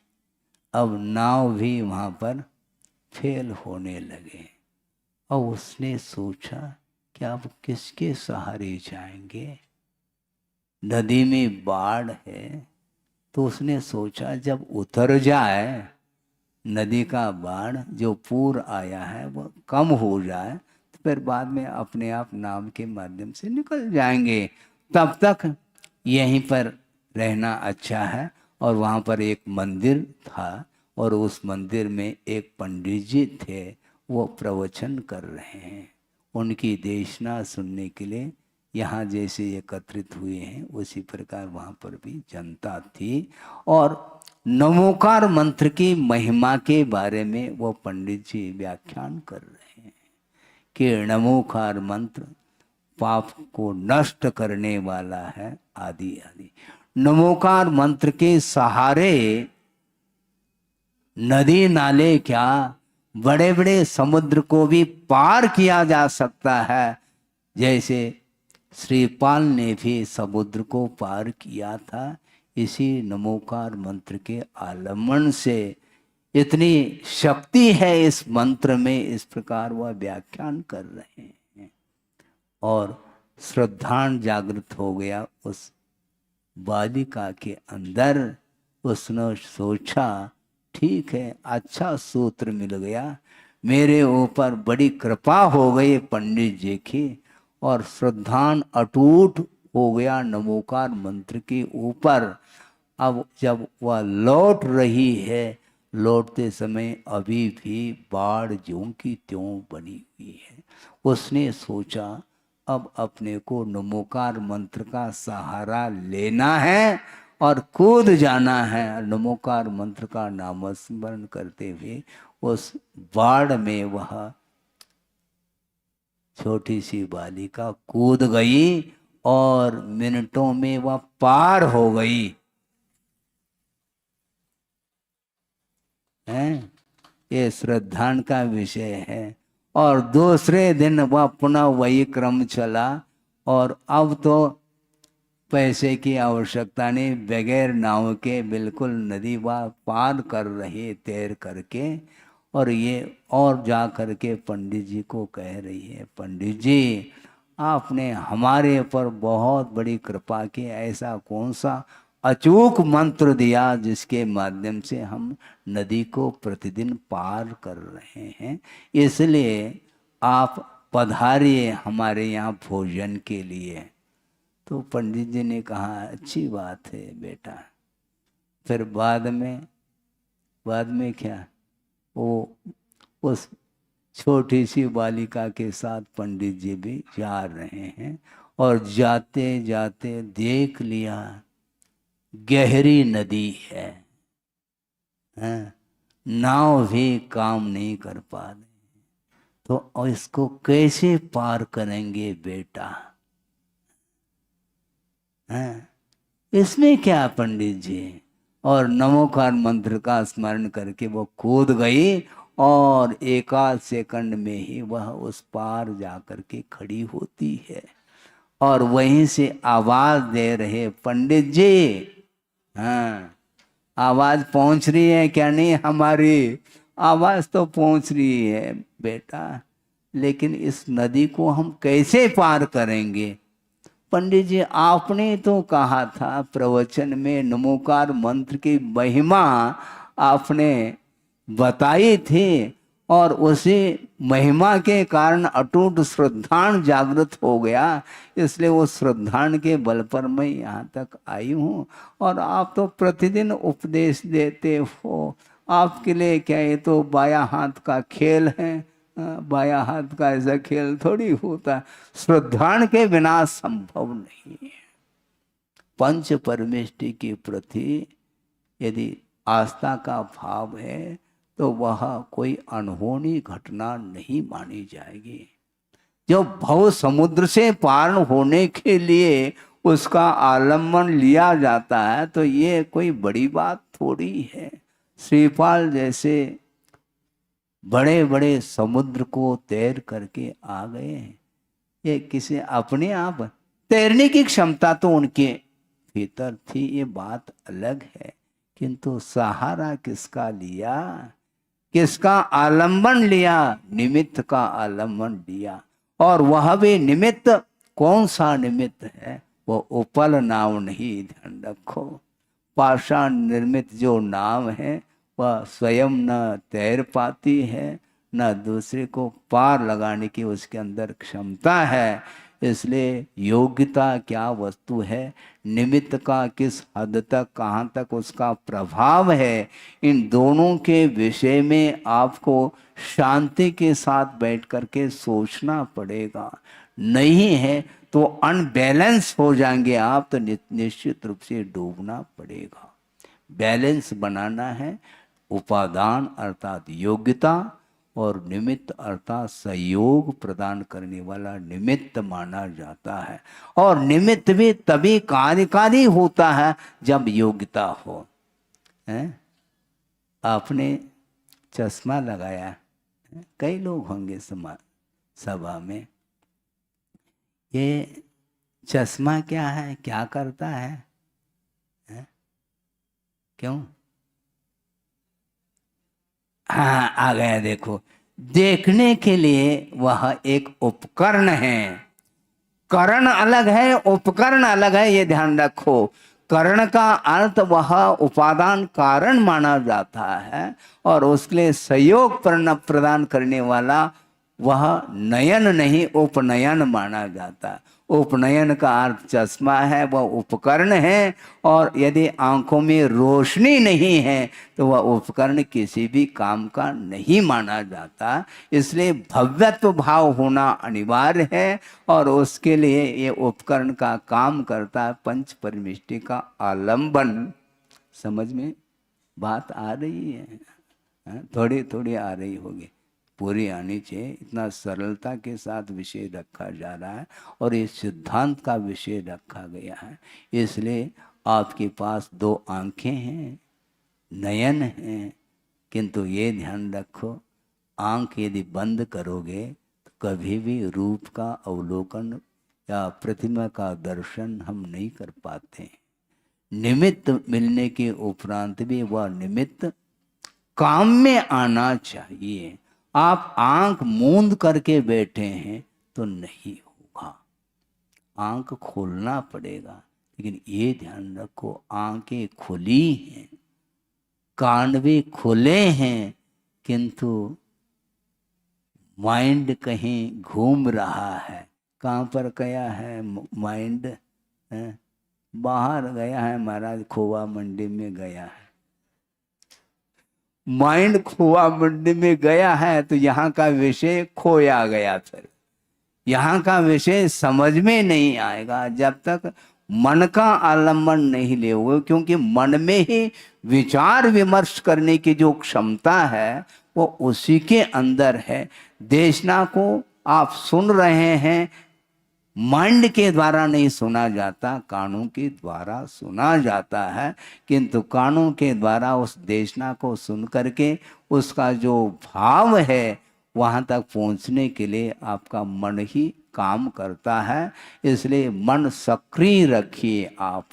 अब नाव भी वहाँ पर फेल होने लगे, और उसने सोचा कि अब किसके सहारे जाएंगे, नदी में बाढ़ है। तो उसने सोचा जब उतर जाए, नदी का बाढ़ जो पूर आया है वो कम हो जाए, तो फिर बाद में अपने आप नाव के माध्यम से निकल जाएंगे, तब तक यहीं पर रहना अच्छा है। और वहाँ पर एक मंदिर था, और उस मंदिर में एक पंडित जी थे, वो प्रवचन कर रहे हैं। उनकी देशना सुनने के लिए यहाँ जैसे एकत्रित हुए हैं उसी प्रकार वहाँ पर भी जनता थी, और नमोकार मंत्र की महिमा के बारे में वो पंडित जी व्याख्यान कर रहे हैं कि नमोकार मंत्र पाप को नष्ट करने वाला है, आदि आदि। नमोकार मंत्र के सहारे नदी नाले क्या, बड़े बड़े समुद्र को भी पार किया जा सकता है। जैसे श्रीपाल ने भी समुद्र को पार किया था, इसी नमोकार मंत्र के आलम्बन से। इतनी शक्ति है इस मंत्र में, इस प्रकार वह व्याख्यान कर रहे हैं, और श्रद्धान जागृत हो गया उस बालिका के अंदर। उसने सोचा ठीक है, अच्छा सूत्र मिल गया, मेरे ऊपर बड़ी कृपा हो गई पंडित जी की, और श्रद्धान अटूट हो गया नमोकार मंत्र के ऊपर। अब जब वह लौट रही है, लौटते समय अभी भी बाढ़ ज्यों की त्यों बनी हुई है। उसने सोचा अब अपने को नमोकार मंत्र का सहारा लेना है और कूद जाना है। नमोकार मंत्र का नामस्मरण करते हुए उस बाढ़ में वह छोटी सी बालिका कूद गई, और मिनटों में वह पार हो गई है। ये श्रद्धान का विषय है। और दूसरे दिन वह पुनः वही क्रम चला, और अब तो पैसे की आवश्यकता नहीं, बगैर नाव के बिल्कुल नदी वह पार कर रही तैर करके। और ये और जा करके पंडित जी को कह रही है, पंडित जी आपने हमारे ऊपर बहुत बड़ी कृपा की, ऐसा कौन सा अचूक मंत्र दिया जिसके माध्यम से हम नदी को प्रतिदिन पार कर रहे हैं, इसलिए आप पधारिए हमारे यहाँ भोजन के लिए। तो पंडित जी ने कहा अच्छी बात है बेटा। फिर बाद में क्या, वो उस छोटी सी बालिका के साथ पंडित जी भी जा रहे हैं, और जाते जाते देख लिया गहरी नदी है, हैं? नाव भी काम नहीं कर पा रहे, तो इसको कैसे पार करेंगे बेटा? हैं? इसमें क्या पंडित जी? और नमोकार मंत्र का स्मरण करके वो कूद गई और एकाध सेकंड में ही वह उस पार जाकर के खड़ी होती है। और वहीं से आवाज दे रहे पंडित जी, हाँ आवाज पहुंच रही है क्या नहीं? हमारी आवाज तो पहुंच रही है बेटा, लेकिन इस नदी को हम कैसे पार करेंगे? पंडित जी आपने तो कहा था प्रवचन में, नमोकार मंत्र की महिमा आपने बताई थी, और उसी महिमा के कारण अटूट श्रद्धान जागृत हो गया, इसलिए वो श्रद्धान के बल पर मैं यहाँ तक आई हूँ। और आप तो प्रतिदिन उपदेश देते हो, आपके लिए क्या ये तो बाया हाथ का खेल है? बाया हाथ का ऐसा खेल थोड़ी होता, श्रद्धान के बिना संभव नहीं है। पंच परमेष्टि के प्रति यदि आस्था का भाव है तो वह कोई अनहोनी घटना नहीं मानी जाएगी। जब भव समुद्र से पार होने के लिए उसका आलम्बन लिया जाता है तो ये कोई बड़ी बात थोड़ी है। श्रीपाल जैसे बड़े बड़े समुद्र को तैर करके आ गए हैं, ये किसी अपने आप तैरने की क्षमता तो उनके भीतर थी, ये बात अलग है, किंतु सहारा किसका लिया, किसका आलंबन लिया? निमित्त का आलंबन लिया। और वह भी निमित्त कौन सा निमित्त है? वो उपल नाव नहीं, ध्यान रखो। पाषाण निर्मित जो नाव है वह स्वयं न तैर पाती है, न दूसरे को पार लगाने की उसके अंदर क्षमता है। इसलिए योग्यता क्या वस्तु है, निमित्त का किस हद तक, कहाँ तक उसका प्रभाव है, इन दोनों के विषय में आपको शांति के साथ बैठ करके सोचना पड़ेगा। नहीं है तो अनबैलेंस हो जाएंगे आप, तो निश्चित रूप से डूबना पड़ेगा। बैलेंस बनाना है। उपादान अर्थात योग्यता और निमित्त अर्थात सहयोग प्रदान करने वाला निमित्त माना जाता है। और निमित्त भी तभी कार्यकारी होता है जब योग्यता हो। हैं? आपने चश्मा लगाया, कई लोग होंगे सभा में, ये चश्मा क्या है, क्या करता है? क्यों? हाँ आ गया, देखो, देखने के लिए वह एक उपकरण है। करण अलग है, उपकरण अलग है, ये ध्यान रखो। करण का अर्थ वह उपादान कारण माना जाता है, और उसके लिए सहयोग प्रदान करने वाला वह नयन नहीं उपनयन माना जाता है। उपनयन का अर्थ चश्मा है, वह उपकरण है। और यदि आंखों में रोशनी नहीं है तो वह उपकरण किसी भी काम का नहीं माना जाता। इसलिए भव्यत्व भाव होना अनिवार्य है, और उसके लिए ये उपकरण का काम करता है पंच परमेष्टि का आलंबन। समझ में बात आ रही है? थोड़ी थोड़ी आ रही होगी, पूरी आनी चाहिए। इतना सरलता के साथ विषय रखा जा रहा है और ये सिद्धांत का विषय रखा गया है। इसलिए आपके पास दो आंखें हैं, नयन हैं, किंतु ये ध्यान रखो, आंख यदि बंद करोगे तो कभी भी रूप का अवलोकन या प्रतिमा का दर्शन हम नहीं कर पाते। निमित्त मिलने के उपरांत भी वह निमित्त काम में आना चाहिए। आप आंख मूंद करके बैठे हैं तो नहीं होगा, आंख खोलना पड़ेगा। लेकिन ये ध्यान रखो, आंखें खुली हैं, कान भी खुले हैं, किंतु माइंड कहीं घूम रहा है। कहाँ पर गया है माइंड? बाहर गया है महाराज, खोवा मंडी में गया है। माइंड खोआ मंडी में गया है तो यहाँ का विषय खोया गया, फिर यहाँ का विषय समझ में नहीं आएगा जब तक मन का आलम्बन नहीं ले हुए, क्योंकि मन में ही विचार विमर्श करने की जो क्षमता है वो उसी के अंदर है। देशना को आप सुन रहे हैं, माइंड के द्वारा नहीं सुना जाता, कानों के द्वारा सुना जाता है। किंतु कानों के द्वारा उस देशना को सुन करके उसका जो भाव है वहाँ तक पहुँचने के लिए आपका मन ही काम करता है। इसलिए मन सक्रिय रखिए आप,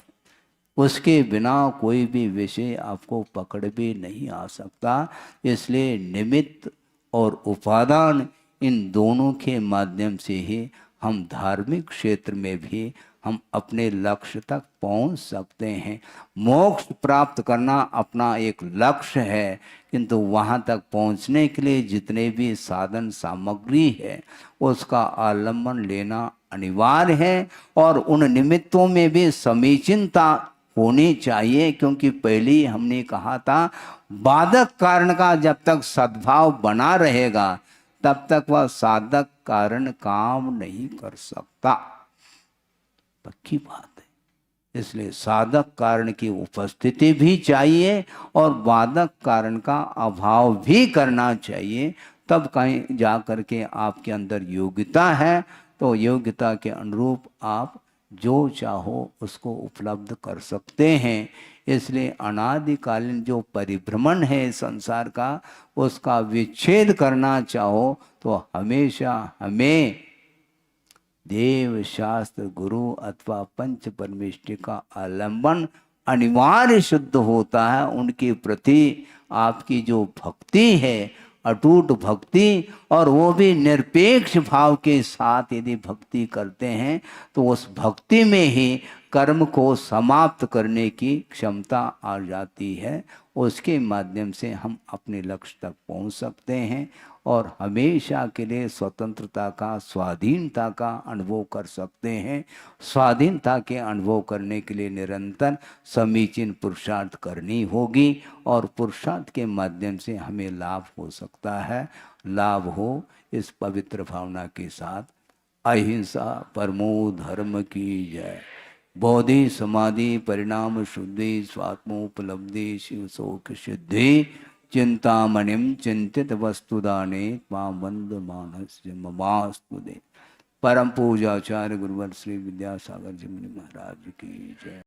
उसके बिना कोई भी विषय आपको पकड़ भी नहीं आ सकता। इसलिए निमित्त और उपादान, इन दोनों के माध्यम से ही हम धार्मिक क्षेत्र में भी हम अपने लक्ष्य तक पहुंच सकते हैं। मोक्ष प्राप्त करना अपना एक लक्ष्य है, किंतु वहां तक पहुंचने के लिए जितने भी साधन सामग्री है उसका आलम्बन लेना अनिवार्य है। और उन निमित्तों में भी समीचीनता होनी चाहिए, क्योंकि पहले ही हमने कहा था बाधक कारण का जब तक सद्भाव बना रहेगा तब तक वह साधक कारण काम नहीं कर सकता, पक्की बात है। इसलिए साधक कारण की उपस्थिति भी चाहिए और बाधक कारण का अभाव भी करना चाहिए, तब कहीं जा करके आपके अंदर योग्यता है, तो योग्यता के अनुरूप आप जो चाहो उसको उपलब्ध कर सकते हैं। इसलिए अनादिकालीन जो परिभ्रमण है संसार का, उसका विच्छेद करना चाहो तो हमेशा हमें देव शास्त्र गुरु अथवा पंच परमेष्टि का आलंबन अनिवार्य शुद्ध होता है। उनके प्रति आपकी जो भक्ति है, अटूट भक्ति, और वो भी निरपेक्ष भाव के साथ यदि भक्ति करते हैं तो उस भक्ति में ही कर्म को समाप्त करने की क्षमता आ जाती है। उसके माध्यम से हम अपने लक्ष्य तक पहुंच सकते हैं और हमेशा के लिए स्वतंत्रता का, स्वाधीनता का अनुभव कर सकते हैं। स्वाधीनता के अनुभव करने के लिए निरंतर समीचीन पुरुषार्थ करनी होगी और पुरुषार्थ के माध्यम से हमें लाभ हो सकता है। लाभ हो इस पवित्र भावना के साथ अहिंसा परमो धर्म की जय। बोधि समाधि परिणाम शुद्धि स्वात्मोपलब्धि शिव शोक सिद्धि चिंतामणिम चिंतित वस्तुदाने त्वां वंद मानस्य ममास्तु दे। परम पूजाचार्य गुरुवर श्री विद्यासागर जी मुनि महाराज की जय।